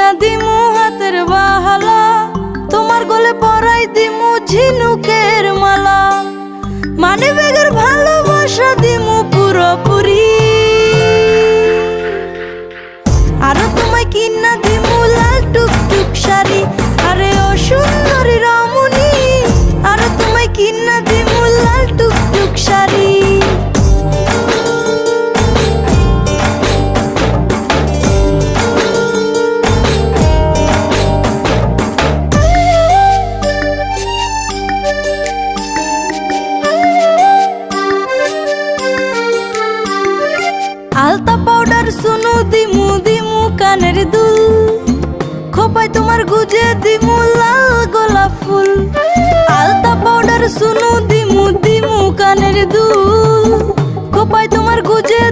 কিনা দিমু হাতের বাহালা, তোমার গলে পরাই দিমু ঝিনুকের মালা, মানে বেগের ভালোবাসা দিমু পুরোপুরি। আরো তোমায় কিনা দিমু লাল টুকটুক শাড়ি, আরে ও সুন্দরী রমণী, আরো তোমায় কিনা দিমু লাল টুকটুক শাড়ি। আলতা পাউডার সুনু দিমু দিমু কানের দুল, খোপায় তোমার গুজে দিমু লাল গোলাপ ফুল। আলতা পাউডার সুনু দিমু দিমু কানের দুল, খোপায় তোমার গুজে